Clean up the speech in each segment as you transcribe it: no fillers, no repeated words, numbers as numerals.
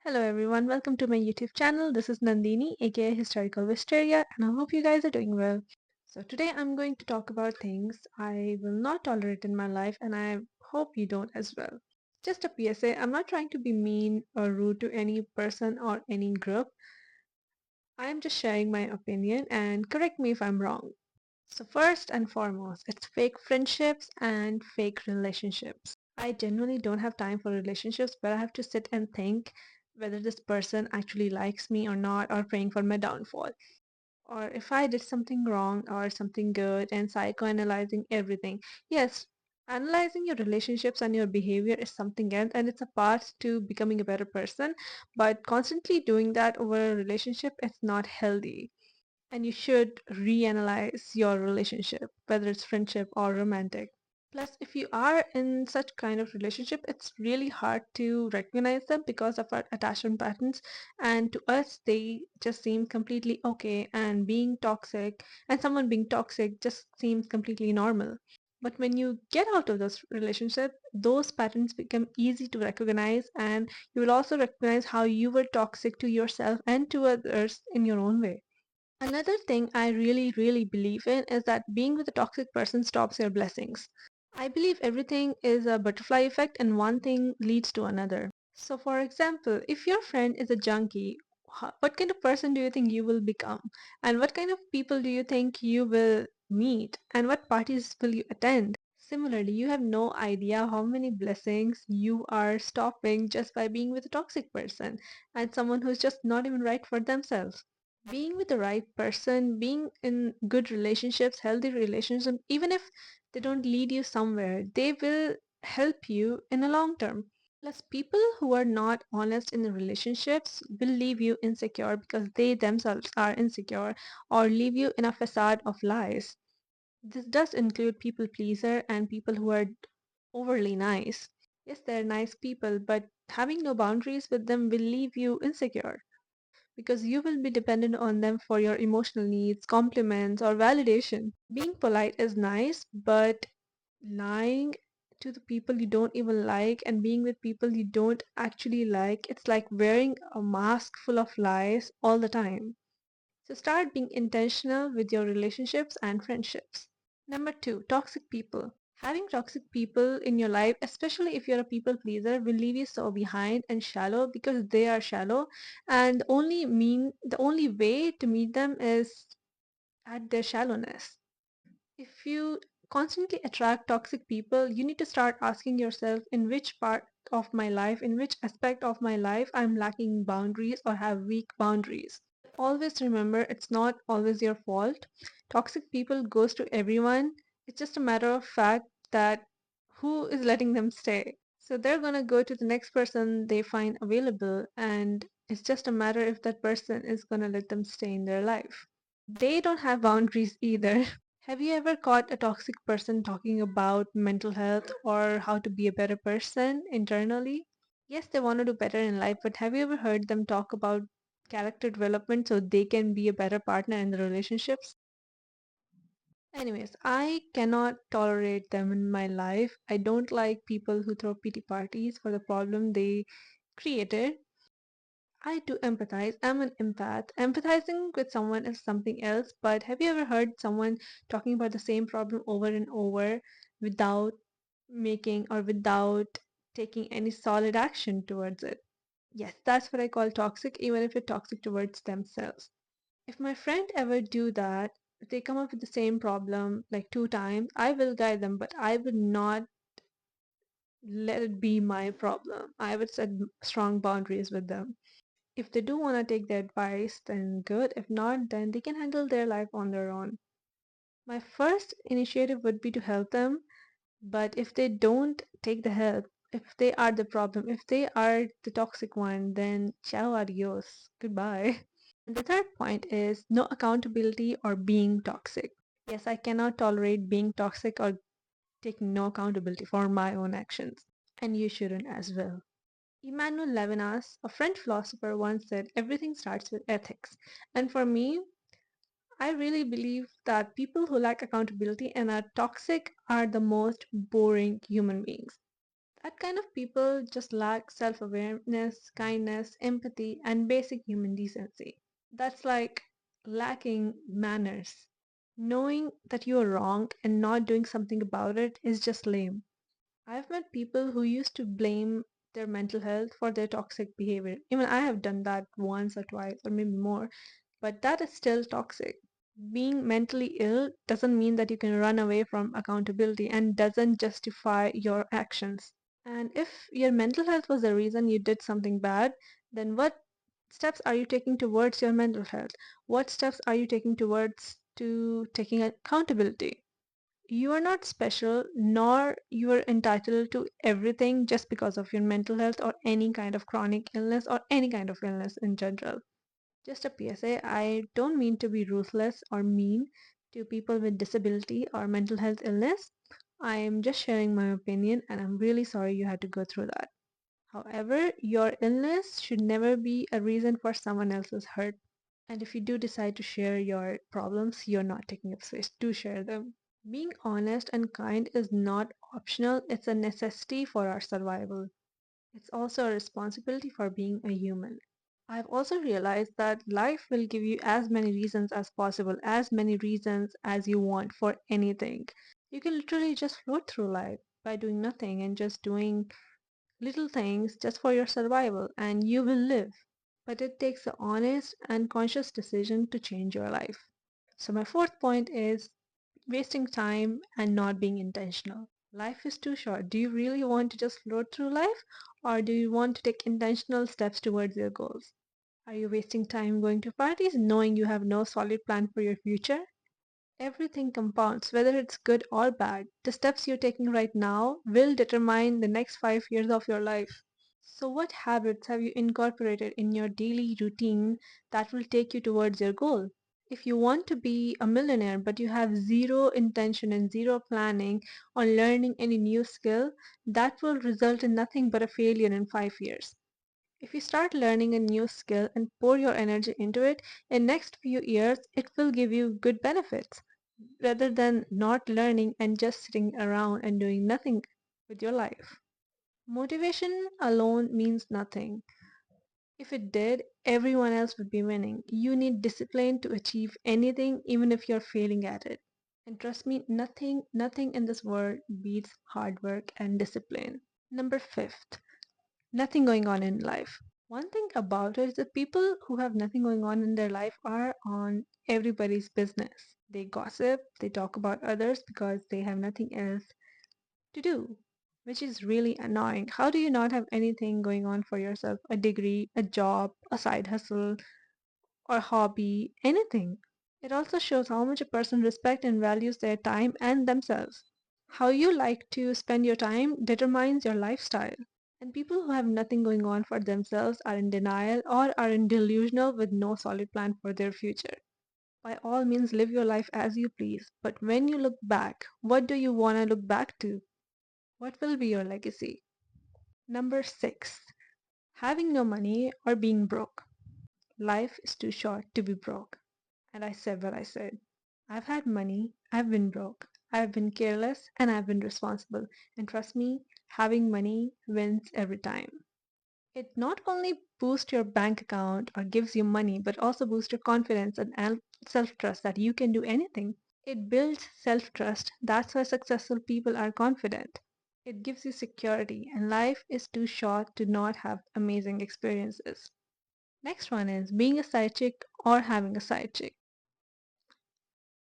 Hello everyone, welcome to my YouTube channel. This is Nandini, aka Hysterical Wisteria, and I hope you guys are doing well. So today I'm going to talk about things I will not tolerate in my life, and I hope you don't as well. Just a PSA, I'm not trying to be mean or rude to any person or any group. I'm just sharing my opinion and correct me if I'm wrong. So first and foremost, it's fake friendships and fake relationships. I genuinely don't have time for relationships where I have to sit and think whether this person actually likes me or not, or praying for my downfall, or if I did something wrong or something good, and psychoanalyzing everything. Yes, analyzing your relationships and your behavior is something else, and it's a part to becoming a better person, but constantly doing that over a relationship is not healthy. And you should reanalyze your relationship, whether it's friendship or romantic. Plus, if you are in such kind of relationship, it's really hard to recognize them because of our attachment patterns. And to us, they just seem completely okay. And being toxic and someone being toxic just seems completely normal. But when you get out of those relationships, those patterns become easy to recognize, and you will also recognize how you were toxic to yourself and to others in your own way. Another thing I really believe in is that being with a toxic person stops your blessings. I believe everything is a butterfly effect and one thing leads to another. So, for example, if your friend is a junkie, what kind of person do you think you will become? And what kind of people do you think you will meet? And what parties will you attend? Similarly, you have no idea how many blessings you are stopping just by being with a toxic person and someone who's just not even right for themselves. Being with the right person, being in good relationships, healthy relationships, even if they don't lead you somewhere, they will help you in the long term. Plus, people who are not honest in the relationships will leave you insecure because they themselves are insecure, or leave you in a facade of lies. This does include people pleaser and people who are overly nice. Yes, they're nice people, but having no boundaries with them will leave you insecure because you will be dependent on them for your emotional needs, compliments, or validation. Being polite is nice, but lying to the people you don't even like and being with people you don't actually like, it's like wearing a mask full of lies all the time. So start being intentional with your relationships and friendships. Number two, toxic people. Having toxic people in your life, especially if you're a people pleaser, will leave you so behind and shallow because they are shallow, and the only way to meet them is at their shallowness. If you constantly attract toxic people, you need to start asking yourself in which part of my life, in which aspect of my life I'm lacking boundaries or have weak boundaries. Always remember, it's not always your fault. Toxic people goes to everyone. It's just a matter of fact that who is letting them stay. So they're gonna go to the next person they find available, and it's just a matter if that person is gonna let them stay in their life. They don't have boundaries either. Have you ever caught a toxic person talking about mental health or how to be a better person internally? Yes, they want to do better in life, but have you ever heard them talk about character development so they can be a better partner in the relationships? Anyways, I cannot tolerate them in my life. I don't like people who throw pity parties for the problem they created. I do empathize. I'm an empath. Empathizing with someone is something else, but have you ever heard someone talking about the same problem over and over without without taking any solid action towards it? Yes, that's what I call toxic, even if it's toxic towards themselves. If my friend ever do that, if they come up with the same problem like two times, I will guide them, but I would not let it be my problem. I would set strong boundaries with them. If they do want to take the advice, then good. If not, then they can handle their life on their own. My first initiative would be to help them, but if they don't take the help, if they are the problem, if they are the toxic one, then ciao, adios, goodbye. And the third point is no accountability or being toxic. Yes, I cannot tolerate being toxic or taking no accountability for my own actions. And you shouldn't as well. Emmanuel Levinas, a French philosopher, once said, everything starts with ethics. And for me, I really believe that people who lack accountability and are toxic are the most boring human beings. That kind of people just lack self awareness, kindness, empathy, and basic human decency. That's like lacking manners. Knowing that you are wrong and not doing something about it is just lame. I've met people who used to blame their mental health for their toxic behavior. Even I have done that once or twice or maybe more, but that is still toxic. Being mentally ill doesn't mean that you can run away from accountability and doesn't justify your actions. And if your mental health was the reason you did something bad, then what steps are you taking towards your mental health? What steps are you taking towards to taking accountability? You are not special, nor you are entitled to everything just because of your mental health or any kind of chronic illness or any kind of illness in general. Just a PSA, I don't mean to be ruthless or mean to people with disability or mental health illness. I am just sharing my opinion and I'm really sorry you had to go through that. However, your illness should never be a reason for someone else's hurt. And if you do decide to share your problems, you're not taking up space to share them. Being honest and kind is not optional, it's a necessity for our survival. It's also a responsibility for being a human. I've also realized that life will give you as many reasons as possible, as many reasons as you want for anything. You can literally just float through life by doing nothing and just doing little things just for your survival, and you will live. But it takes an honest and conscious decision to change your life. So, my fourth point is wasting time and not being intentional. Life is too short. Do you really want to just float through life, or do you want to take intentional steps towards your goals? Are you wasting time going to parties knowing you have no solid plan for your future? Everything compounds, whether it's good or bad. The steps you're taking right now will determine the next 5 years of your life. So, what habits have you incorporated in your daily routine that will take you towards your goal? If you want to be a millionaire but you have zero intention and zero planning on learning any new skill, that will result in nothing but a failure in 5 years. If you start learning a new skill and pour your energy into it, in next few years it will give you good benefits rather than not learning and just sitting around and doing nothing with your life. Motivation alone means nothing. If it did, everyone else would be winning. You need discipline to achieve anything, even if you're failing at it. And trust me, nothing in this world beats hard work and discipline. Number fifth, nothing going on in life. One thing about it is that people who have nothing going on in their life are on everybody's business. They gossip, they talk about others because they have nothing else to do, which is really annoying. How do you not have anything going on for yourself? A degree, a job, a side hustle, or hobby, anything. It also shows how much a person respects and values their time and themselves. How you like to spend your time determines your lifestyle. And people who have nothing going on for themselves are in denial or are in delusional with no solid plan for their future. By all means, live your life as you please. But when you look back, what do you want to look back to? What will be your legacy? Number six, having no money or being broke. Life is too short to be broke. And I said what I said. I've had money, I've been broke, I've been careless, and I've been responsible. And trust me, having money wins every time. It not only boosts your bank account or gives you money, but also boosts your confidence and self trust that you can do anything. It builds self trust. That's why successful people are confident. It gives you security, and life is too short to not have amazing experiences. Next one is being a side chick or having a side chick.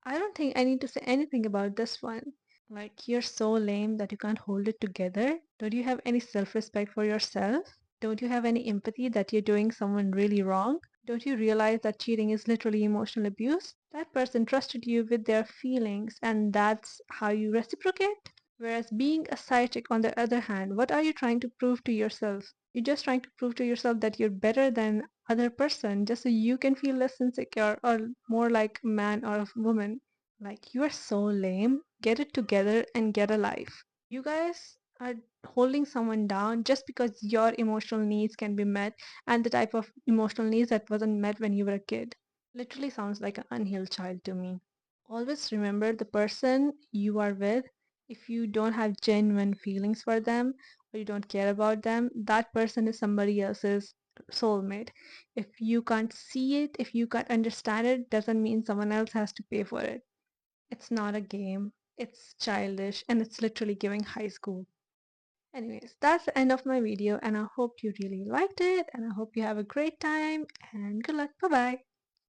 I don't think I need to say anything about this one. Like, you're so lame that you can't hold it together. Don't you have any self respect for yourself? Don't you have any empathy that you're doing someone really wrong? Don't you realize that cheating is literally emotional abuse? That person trusted you with their feelings, and that's how you reciprocate? Whereas being a side chick, on the other hand, what are you trying to prove to yourself? You're just trying to prove to yourself that you're better than other person just so you can feel less insecure or more like a man or a woman. Like, you are so lame. Get it together and get a life. You guys are holding someone down just because your emotional needs can be met and the type of emotional needs that wasn't met when you were a kid. Literally sounds like an unhealed child to me. Always remember the person you are with. If you don't have genuine feelings for them, or you don't care about them, that person is somebody else's soulmate. If you can't see it, if you can't understand it, doesn't mean someone else has to pay for it. It's not a game. It's childish and it's literally giving high school. Anyways, that's the end of my video and I hope you really liked it and I hope you have a great time and good luck. Bye bye.